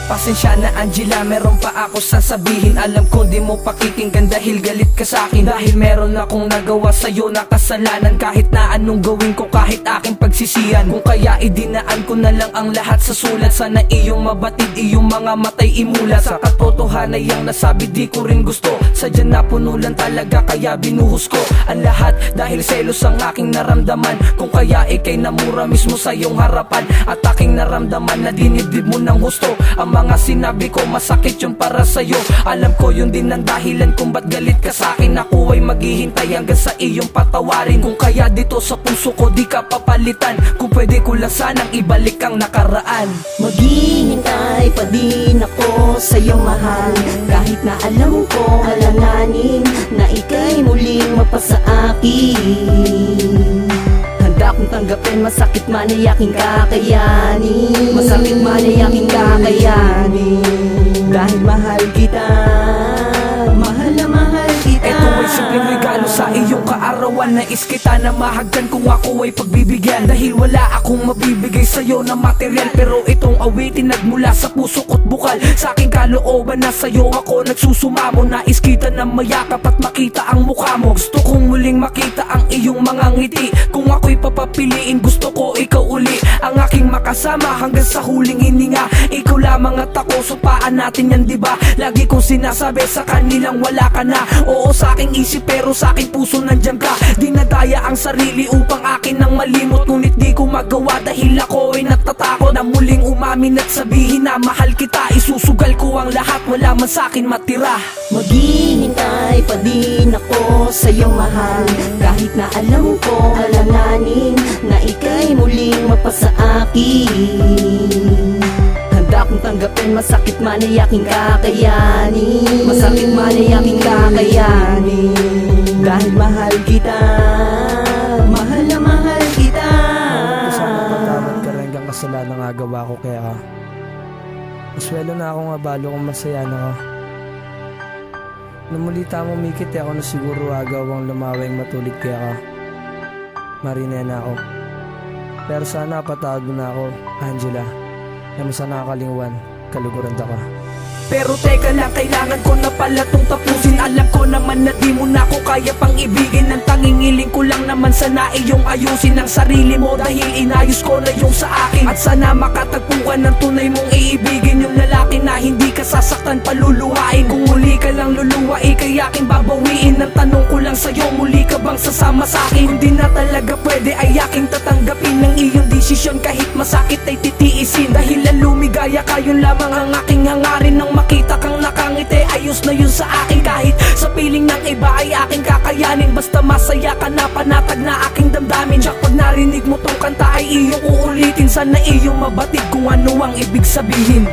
Pasensya na Angela, meron pa ako sasabihin. Alam ko di mo pakikinggan dahil galit ka sa'kin. Dahil meron akong nagawa sa'yo na kasalanan. Kahit na anong gawin ko, kahit aking pagsisiyan. Kung kaya idinaan ko na lang ang lahat sa sulat. Sana iyong mabatid, iyong mga matay imulat. Sa katotohanan yang nasabi di ko rin gusto. Sadya napuno lang talaga kaya binuhos ko ang lahat. Dahil selos ang aking naramdaman. Kung kaya ikay namura mismo sa iyong harapan. At aking naramdaman na dinibdib mo ng husto. Ang mga sinabi ko masakit yung para sa'yo. Alam ko yun din ang dahilan kung ba't galit ka sa'kin. Ako ay maghihintay hanggang sa iyong patawarin. Kung kaya dito sa puso ko di ka papalitan. Kung pwede ko lang sanang ibalik ang nakaraan. Maghihintay pa din ako sa iyong mahal. Kahit na alam ko alanganin na ika'y muling mapasa akin. Handa kong tanggapin masakit man ay aking kakayanin. Masakit man ay aking kakayanin. Dahil mahal kita, mahal na mahal kita. Ito ay simpleng regalo sa iyong kaarawan. Nais kita na mahagdan kung ako ay pagbibigyan. Dahil wala akong mabibigay sa'yo na material. Pero itong awitin nagmula sa puso ko't bukal. Sa aking kalooban na sa'yo ako nagsusumamo. Nais kita na mayakap at makita ang mukha mo. Gusto kong muling makita ang iyong mga ngiti. Kung ako'y papapiliin gusto ko ikaw uli ang aking makasama hanggang sa huling hininga. Ikaw lamang at ako, supaan natin yan diba? Lagi kong sinasabi sa kanilang wala ka na. Oo sa aking isip pero sa aking puso nandiyan ka. Dinadaya ang sarili upang akin nang malimot. Ngunit di ko magawa dahil ako ay natatakot na muling umamin at sabihin na mahal kita. Isusugal ko ang lahat, wala man sa akin matira. Maghihintay pa din ako sa iyong mahal. Kahit na alam ko alanganin na ika'y muling mapasa akin. Handa kong tanggapin masakit man ay aking kakayanin. Masakit man ay aking kakayanin. Dahil mahal kita, mahal na mahal kita. Sana patawad ka rin hanggang kasalanan nga gawa ko kaya ka. Maswelo na ako nga balo kung masaya na ka. Namulita mo mikit ako na siguro agaw ang lumaweng matulid kaya ka. Marina na ako. Pero sana patawad mo na ako, Angela. Na mo sana kakalingwan, kaluguran ka. Pero teka lang, kailangan ko na pala tong tapusin. Alam ko naman na di mo na ako kaya pang ibigin. Ang tangingiling ko lang naman sana iyong ayusin ang sarili mo. Dahil inayos ko na yung sa akin. At sana makatagpuan ng tunay mong iibigin. Yung lalaki na hindi ka sasaktan paluluhain. Kung muli ka lang luluwa, ikay aking babawiin. Ang tanong ko lang sa'yo, muli ka bang sasama sa'kin? Kung di na talaga pwede ay aking tatanggapin ng iyong desisyon. Kahit masakit ay titiisin. Dahil ang lumigaya ka, yun lamang ang aking hangarin. Nang makita kang nakangiti, ayos na yun sa akin. Kahit sa piling ng iba ay aking kakayanin. Basta masaya ka na, panatag na aking damdamin. Jack, pag narinig mo tong kanta ay iyong uulitin. Sana iyong mabatid kung ano ang ibig sabihin.